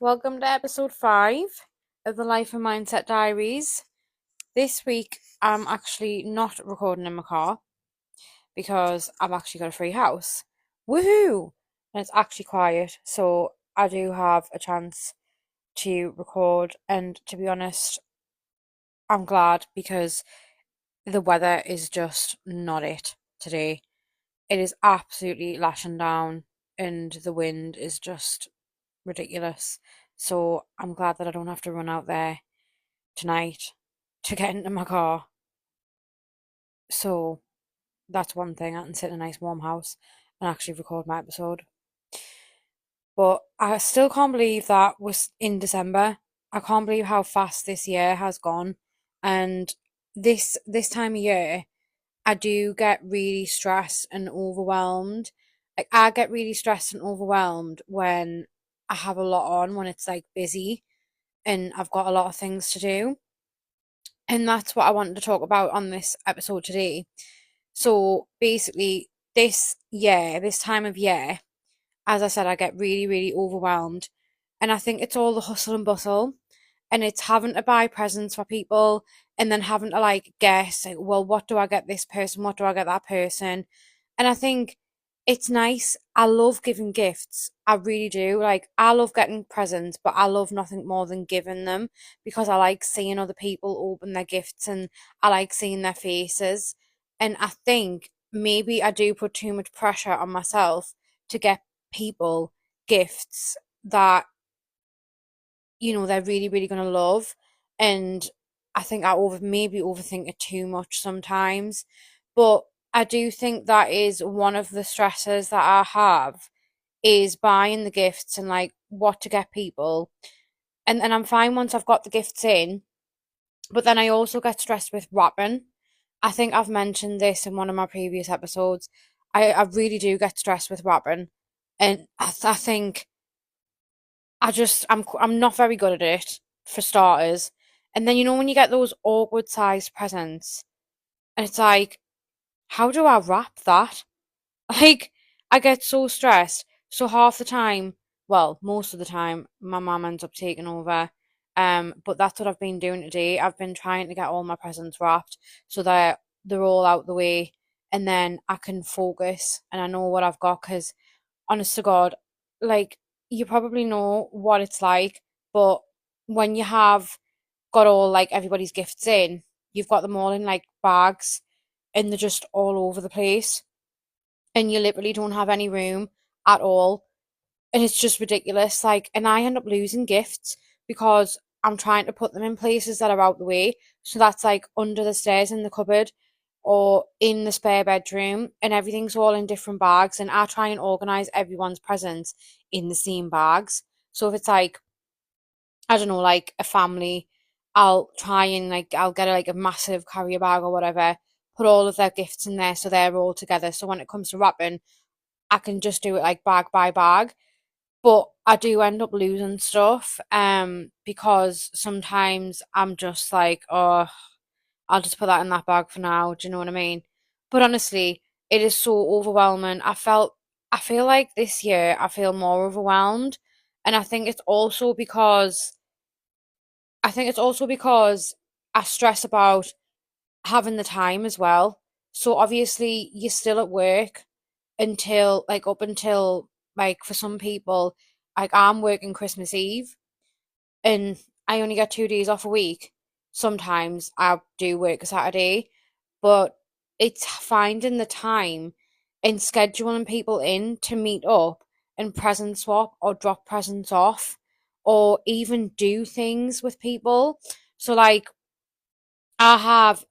Welcome to episode 5 of the Life and Mindset Diaries. This week, I'm actually not recording in my car because I've actually got a free house. Woohoo! And it's actually quiet, so I do have a chance to record. And to be honest, I'm glad because the weather is just not it today. It is absolutely lashing down, and the wind is just ridiculous. So I'm glad that I don't have to run out there tonight to get into my car. So that's one thing. I can sit in a nice warm house and actually record my episode. But I still can't believe that was in December. I can't believe how fast this year has gone. And this time of year, I do get really stressed and overwhelmed. Like I get really stressed and overwhelmed when I have a lot on, when it's like busy and I've got a lot of things to do. And that's what I wanted to talk about on this episode today. So basically, this time of year, as I said, I get really, really overwhelmed. And I think it's all the hustle and bustle. And it's having to buy presents for people and then having to like guess, like, well, what do I get this person? What do I get that person? And I think it's nice. I love giving gifts. I really do. Like, I love getting presents, but I love nothing more than giving them because I like seeing other people open their gifts and I like seeing their faces. And I think maybe I do put too much pressure on myself to get people gifts that they're really, really going to love. And I think I maybe overthink it too much sometimes. But I do think that is one of the stresses that I have is buying the gifts and like what to get people. And I'm fine once I've got the gifts in, but then I also get stressed with wrapping. I think I've mentioned this in one of my previous episodes. I really do get stressed with wrapping. And I think I'm not very good at it for starters. And then when you get those awkward sized presents and it's like, how do I wrap that? Like I get so stressed. So half the time, well, most of the time, my mum ends up taking over. But that's what I've been doing today. I've been trying to get all my presents wrapped so that they're all out the way and then I can focus and I know what I've got because honest to God, like you probably know what it's like, but when you have got all like everybody's gifts in, you've got them all in like bags and they're just all over the place and you literally don't have any room at all. And it's just ridiculous. Like, and I end up losing gifts because I'm trying to put them in places that are out the way. So that's like under the stairs in the cupboard or in the spare bedroom, and everything's all in different bags. And I try and organize everyone's presents in the same bags. So if it's like, I don't know, like a family, I'll try and like, I'll get like a massive carrier bag or whatever, put all of their gifts in there so they're all together. So when it comes to wrapping, I can just do it like bag by bag, but I do end up losing stuff because sometimes I'm just like, oh, I'll just put that in that bag for now. Do you know what I mean? But honestly, it is so overwhelming. I feel like this year I feel more overwhelmed, and I think it's also because I stress about having the time as well. So obviously you're still at work until like up until like for some people, like I'm working Christmas Eve and I only get 2 days off a week. Sometimes I do work a Saturday, but it's finding the time and scheduling people in to meet up and present swap or drop presents off or even do things with people. So like I have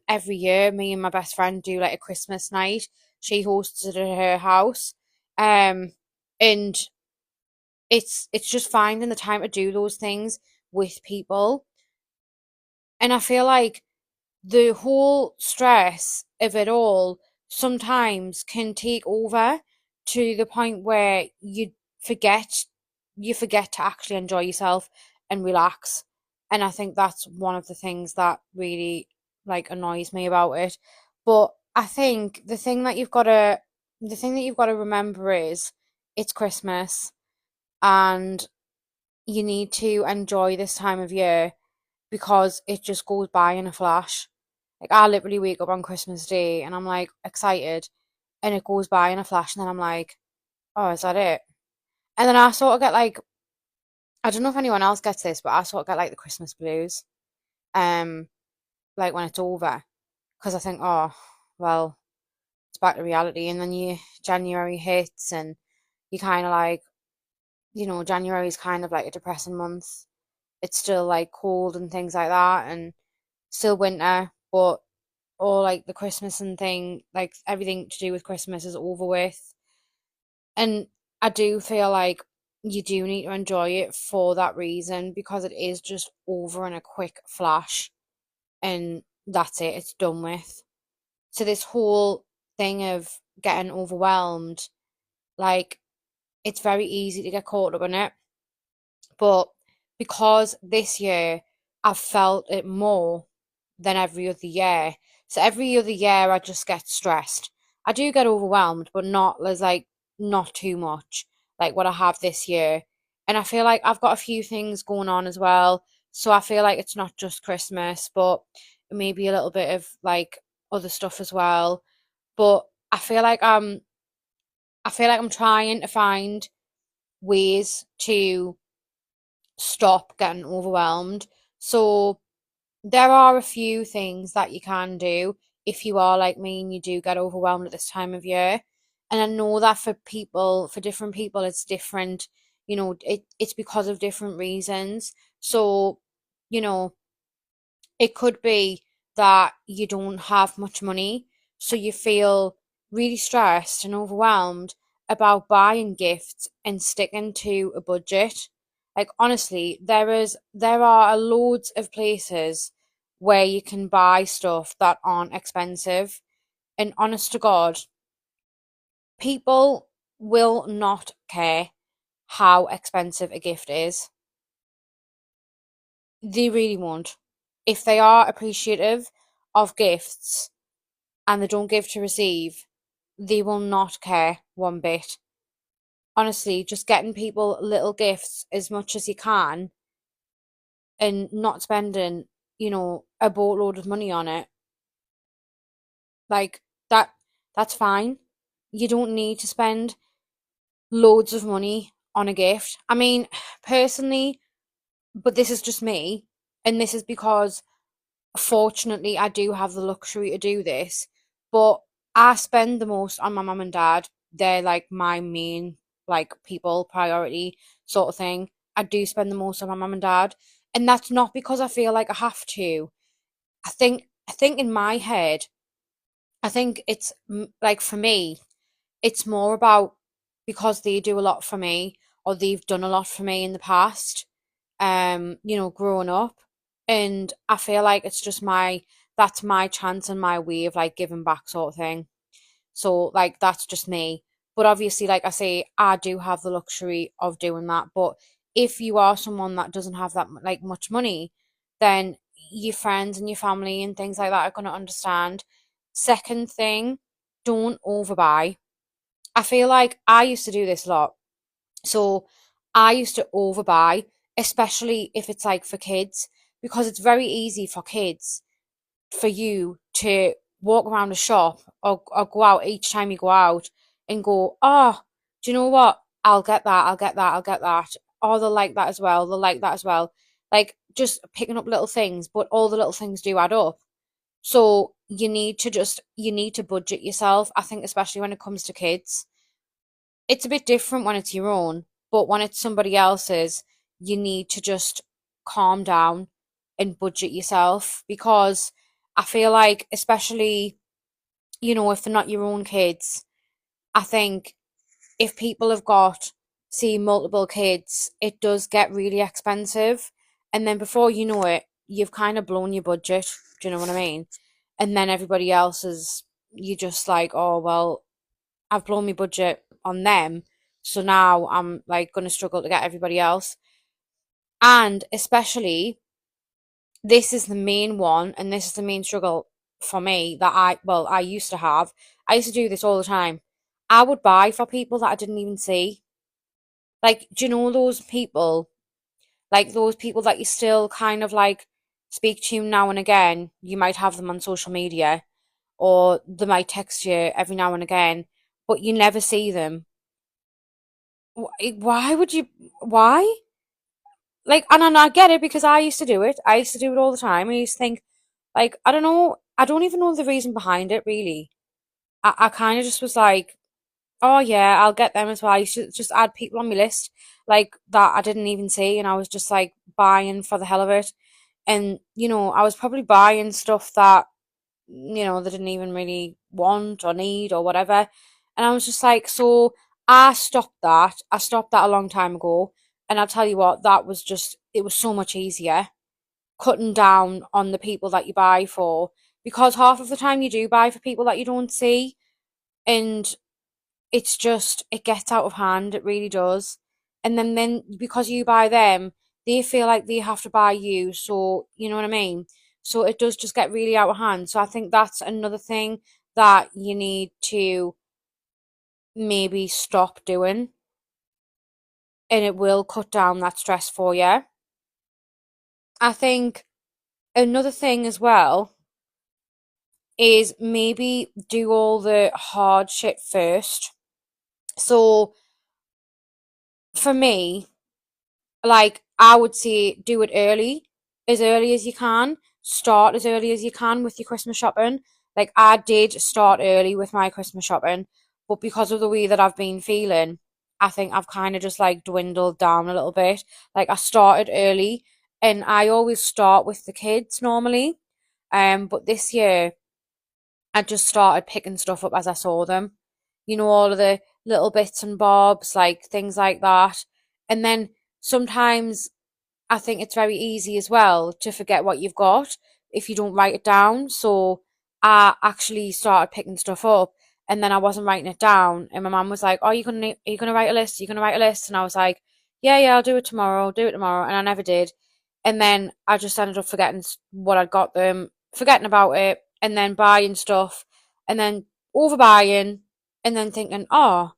every year me and my best friend do like a Christmas night. She hosts it at her house. Um and it's just finding the time to do those things with people. And I feel like the whole stress of it all sometimes can take over to the point where forget you forget to actually enjoy yourself and relax. And I think that's one of the things that really like annoys me about it. But I think the thing that you've got to remember is it's Christmas and you need to enjoy this time of year because it just goes by in a flash. Like I literally wake up on Christmas Day and I'm like excited and it goes by in a flash and then I'm like, oh, is that it? And then I sort of get like, I don't know if anyone else gets this, but I sort of get like the Christmas blues. Um, like when it's over. Because I think, oh, well, it's back to reality. And then January hits and you kind of like, January is kind of like a depressing month. It's still like cold and things like that and still winter, but all like the Christmas and thing, like everything to do with Christmas is over with. And I do feel like you do need to enjoy it for that reason because it is just over in a quick flash and that's it, it's done with. So this whole thing of getting overwhelmed, like it's very easy to get caught up in it. But because this year I've felt it more than every other year. So every other year I just get stressed. I do get overwhelmed, but not as like not too much like what I have this year. And I feel like I've got a few things going on as well. So I feel like it's not just Christmas, but maybe a little bit of like other stuff as well. But I feel like I'm trying to find ways to stop getting overwhelmed. So there are a few things that you can do if you are like me and you do get overwhelmed at this time of year. And I know that for different people, it's different. It's because of different reasons. So, you know, it could be that you don't have much money, so you feel really stressed and overwhelmed about buying gifts and sticking to a budget. Like honestly, there are loads of places where you can buy stuff that aren't expensive. And honest to God, people will not care how expensive a gift is. They really won't. If they are appreciative of gifts and they don't give to receive, they will not care one bit. Honestly, just getting people little gifts as much as you can and not spending, a boatload of money on it, like that, that's fine. You don't need to spend loads of money on a gift. I mean, personally, but this is just me, and this is because fortunately I do have the luxury to do this, but I spend the most on my mum and dad. They're like my main like people priority sort of thing. I do spend the most on my mum and dad, and that's not because I feel like I have to. I think in my head, I think it's like for me, it's more about because they do a lot for me or they've done a lot for me in the past, growing up. And I feel like it's just that's my chance and my way of like giving back sort of thing. So like that's just me. But obviously, like I say, I do have the luxury of doing that. But if you are someone that doesn't have that like much money, then your friends and your family and things like that are going to understand. Second thing, don't overbuy. I feel like I used to do this a lot. So I used to overbuy, especially if it's like for kids, because it's very easy for kids for you to walk around a shop or go out each time you go out and go, oh, do you know what? I'll get that, I'll get that, I'll get that. Oh, they'll like that as well, they'll like that as well. Like just picking up little things, but all the little things do add up. So you need to budget yourself. I think especially when it comes to kids, it's a bit different when it's your own, but when it's somebody else's, you need to just calm down and budget yourself because I feel like, especially, if they're not your own kids, I think if people have got, see, multiple kids, it does get really expensive. And then before you know it, you've kind of blown your budget. Do you know what I mean? And then everybody else is, you just like, oh, well, I've blown my budget on them. So now I'm like going to struggle to get everybody else. And especially, this is the main one, and this is the main struggle for me that I used to have. I used to do this all the time. I would buy for people that I didn't even see. Like, do you know those people? Like those people that you still kind of like speak to now and again, you might have them on social media or they might text you every now and again, but you never see them. Why would you? Why? Like, and I get it because I used to do it. I used to do it all the time. I used to think, like, I don't know, I don't even know the reason behind it really. I kind of just was like, oh yeah, I'll get them as well. I used to just add people on my list like that I didn't even see, and I was just like buying for the hell of it. And I was probably buying stuff that they didn't even really want or need or whatever. And I was just like, so I stopped that. I stopped that a long time ago. And I'll tell you what, that was just, it was so much easier cutting down on the people that you buy for, because half of the time you do buy for people that you don't see. And it's just, it gets out of hand. It really does. And then because you buy them, they feel like they have to buy you. So, you know what I mean? So it does just get really out of hand. So I think that's another thing that you need to maybe stop doing, and it will cut down that stress for you. I think another thing as well is maybe do all the hard shit first. So for me, like I would say do it early as you can. Start as early as you can with your Christmas shopping. Like I did start early with my Christmas shopping, but because of the way that I've been feeling, I think I've kind of just like dwindled down a little bit. Like I started early and I always start with the kids normally. But this year I just started picking stuff up as I saw them. All of the little bits and bobs, like things like that. And then sometimes I think it's very easy as well to forget what you've got if you don't write it down. So I actually started picking stuff up and then I wasn't writing it down. And my mum was like, "Oh, are you gonna write a list? Are you gonna write a list?" And I was like, "Yeah, yeah, I'll do it tomorrow. I'll do it tomorrow." And I never did. And then I just ended up forgetting what I'd got them, forgetting about it, and then buying stuff, and then overbuying, and then thinking, "Oh,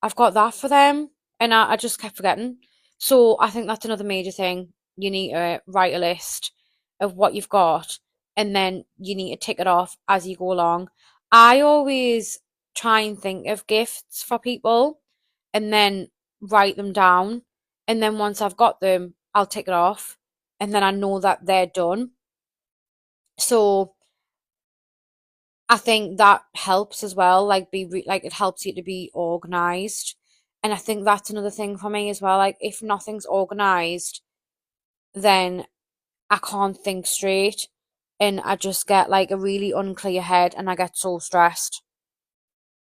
I've got that for them," and I just kept forgetting. So I think that's another major thing. You need to write a list of what you've got, and then you need to tick it off as you go along. I always try and think of gifts for people, and then write them down, and then once I've got them, I'll tick it off, and then I know that they're done. So I think that helps as well. Like like it helps you to be organized, and I think that's another thing for me as well. Like if nothing's organized, then I can't think straight, and I just get like a really unclear head, and I get so stressed.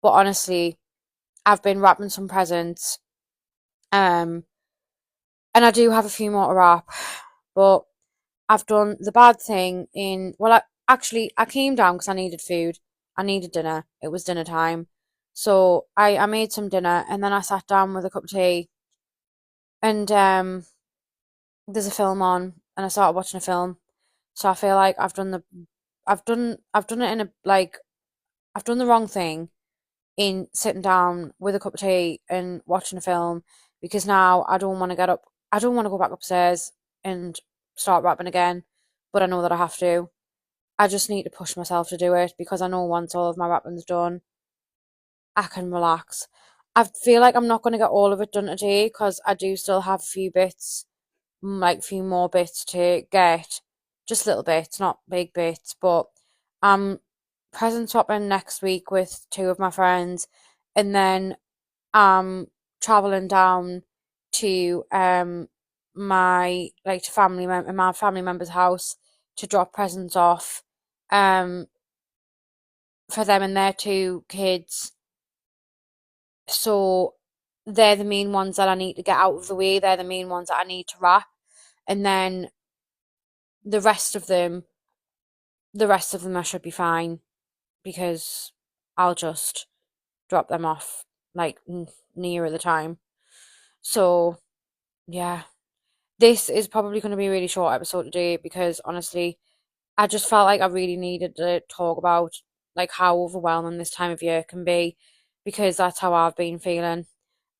But honestly, I've been wrapping some presents, um, and I do have a few more to wrap, but I've done the bad thing in, well, I came down because I needed food. I needed dinner. It was dinner time. So I made some dinner and then I sat down with a cup of tea and there's a film on and I started watching a film. So I feel like I've done it in a like I've done the wrong thing in sitting down with a cup of tea and watching a film, because now I don't want to get up. I don't want to go back upstairs and start rapping again, but I know that I have to. I just need to push myself to do it because I know once all of my rapping's done, I can relax. I feel like I'm not going to get all of it done today because I do still have a few bits, like a few more bits to get. Just little bits, not big bits, but I'm present swapping next week with two of my friends, and then I'm traveling down to my family member's house to drop presents off um for them and their two kids. So they're the main ones that I need to get out of the way. They're the main ones that I need to wrap. And then the rest of them, the rest of them I should be fine because I'll just drop them off like nearer the time. So yeah, this is probably going to be a really short episode today because honestly, I just felt like I really needed to talk about like how overwhelming this time of year can be, because that's how I've been feeling.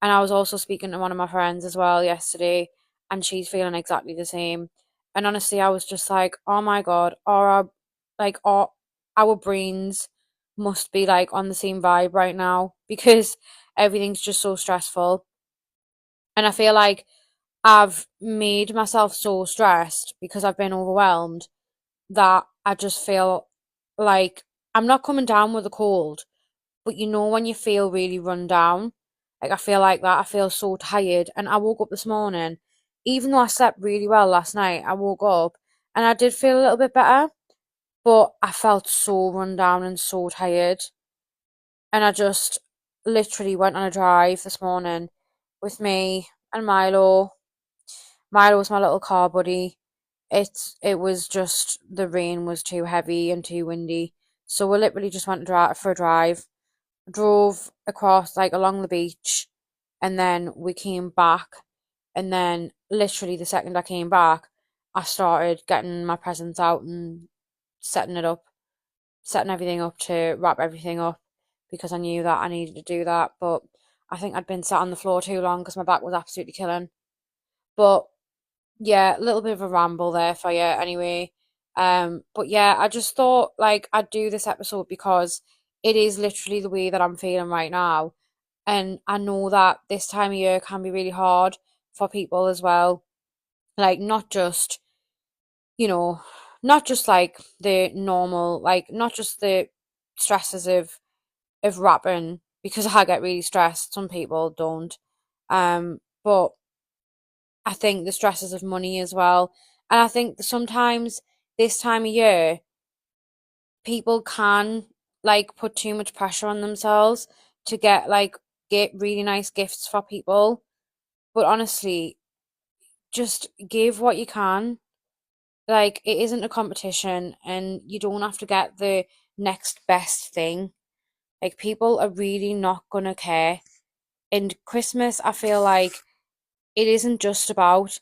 And I was also speaking to one of my friends as well yesterday, and she's feeling exactly the same. And honestly, I was just like, oh my God, our brains must be like on the same vibe right now because everything's just so stressful. And I feel like I've made myself so stressed because I've been overwhelmed that I just feel like I'm not coming down with a cold, but you know when you feel really run down, like I feel like that. I feel so tired, and I woke up this morning, even though I slept really well last night. I woke up and I did feel a little bit better, but I felt so run down and so tired, and I just literally went on a drive this morning with me and Milo. Milo was my little car buddy. It was just the rain was too heavy and too windy, so we literally just went to for a drive, drove across like along the beach, and then we came back, and then literally the second I came back, I started getting my presents out and setting it up, setting everything up to wrap everything up because I knew that I needed to do that. But I think I'd been sat on the floor too long because my back was absolutely killing. But yeah, a little bit of a ramble there for you anyway. But yeah, I just thought like I'd do this episode because it is literally the way that I'm feeling right now. And I know that this time of year can be really hard for people as well. Like not just, you know, not just like the normal, like not just the stresses of rapping because I get really stressed. Some people don't. But I think the stresses of money as well. And I think sometimes this time of year, people can like put too much pressure on themselves to get really nice gifts for people. But honestly, just give what you can. Like it isn't a competition and you don't have to get the next best thing. Like people are really not gonna care. And Christmas, I feel like it isn't just about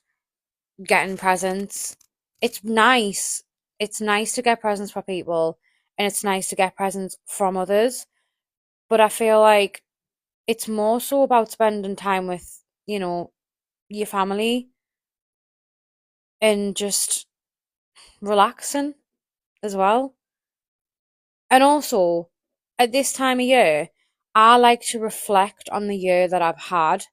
getting presents. It's nice. It's nice to get presents for people and it's nice to get presents from others. But I feel like it's more so about spending time with, your family and just relaxing as well. And also, at this time of year, I like to reflect on the year that I've had,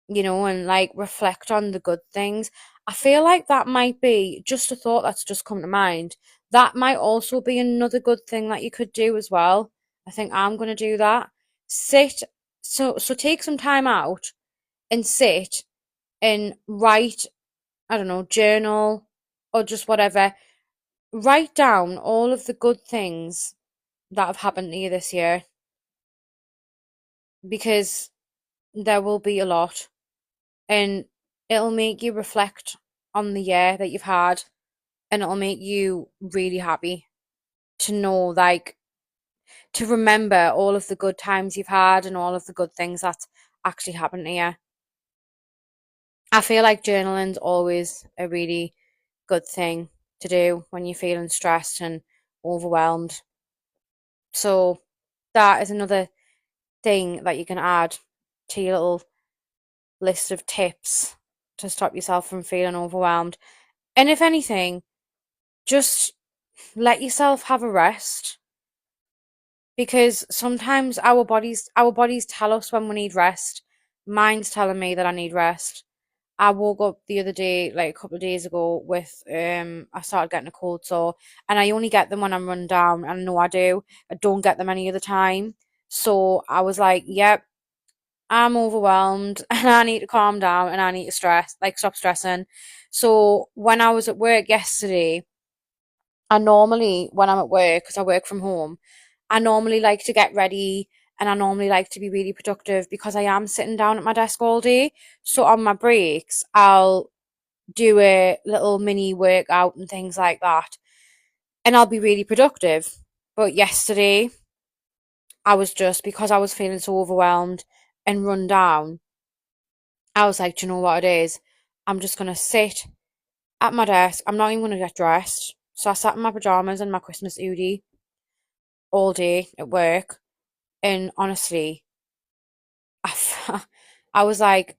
and like reflect on the good things. I feel like that might be just a thought that's just come to mind. That might also be another good thing that you could do as well. I think I'm going to do that. Sit, so take some time out and sit and write, I don't know, journal or just whatever. Write down all of the good things that have happened to you this year because there will be a lot and it'll make you reflect on the year that you've had and it'll make you really happy to know, like, to remember all of the good times you've had and all of the good things that actually happened to you. I feel like journaling's always a really good thing to do when you're feeling stressed and overwhelmed. So that is another thing that you can add to your little list of tips to stop yourself from feeling overwhelmed. And if anything, just let yourself have a rest because sometimes our bodies tell us when we need rest. Mine's telling me that I need rest. I woke up the other day, like a couple of days ago, with I started getting a cold sore, and I only get them when I'm run down. And I know I do. I don't get them any other time. So I was like, "Yep, I'm overwhelmed, and I need to calm down, and I need to stop stressing." So when I was at work yesterday, I normally, when I'm at work, because I work from home, I normally like to get ready and I normally like to be really productive because I am sitting down at my desk all day. So on my breaks, I'll do a little mini workout and things like that. And I'll be really productive. But yesterday, I was just, because I was feeling so overwhelmed and run down, I was like, do you know what it is? I'm just going to sit at my desk. I'm not even going to get dressed. So I sat in my pajamas and my Christmas hoodie all day at work. And honestly, I, I was like,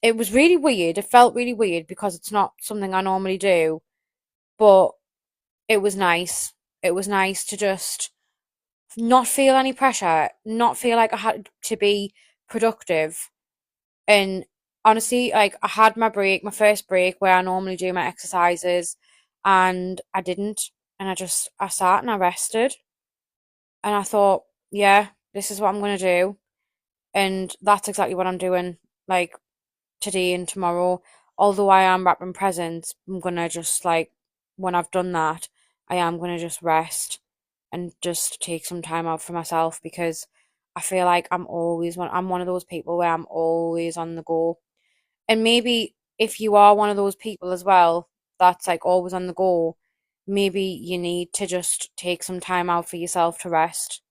It was really weird. It felt really weird because it's not something I normally do, but it was nice. It was nice to just not feel any pressure, not feel like I had to be productive. And honestly, like I had my break, my first break where I normally do my exercises, and I didn't. And I sat and I rested, and I thought, yeah, this is what I'm gonna do. And that's exactly what I'm doing, like today and tomorrow. Although I am wrapping presents, I'm gonna just like, when I've done that, I am gonna just rest and just take some time out for myself because I feel like I'm one of those people where I'm always on the go. And maybe if you are one of those people as well, that's like always on the go, maybe you need to just take some time out for yourself to rest.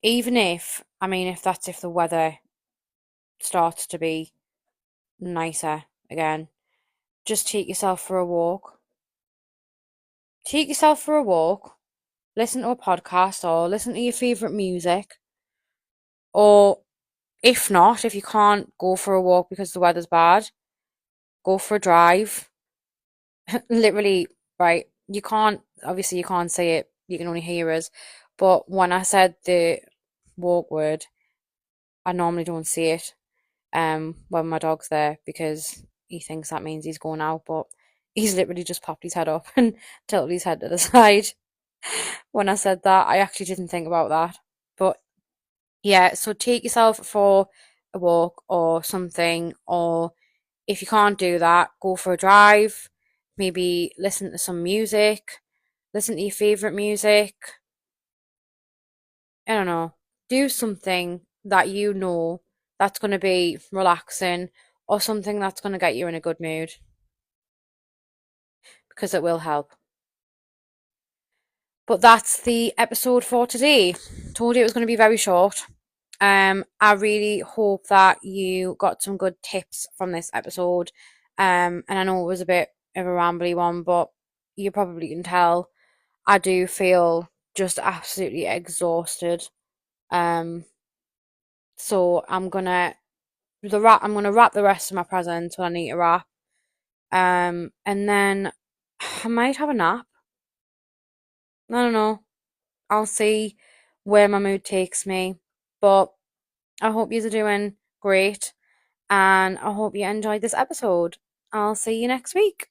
Even if, I mean, if the weather starts to be nicer again, just take yourself for a walk. Take yourself for a walk, listen to a podcast or listen to your favourite music. Or if not, if you can't go for a walk because the weather's bad, go for a drive. Literally, right? Obviously, you can't say it, you can only hear us. But when I said the walk word, I normally don't say it when my dog's there because he thinks that means he's going out, but he's literally just popped his head up and tilted his head to the side. When I said that, I actually didn't think about that. But yeah, so take yourself for a walk or something, or if you can't do that, go for a drive, maybe listen to some music, listen to your favorite music. I don't know. Do something that you know that's going to be relaxing or something that's going to get you in a good mood because it will help. But that's the episode for today. Told you it was going to be very short. I really hope that you got some good tips from this episode. And I know it was a bit of a rambly one, but you probably can tell I do feel just absolutely exhausted. Um, so I'm gonna wrap the rest of my presents when I need to wrap. And then I might have a nap. I don't know. I'll see where my mood takes me. But I hope you're doing great and I hope you enjoyed this episode. I'll see you next week.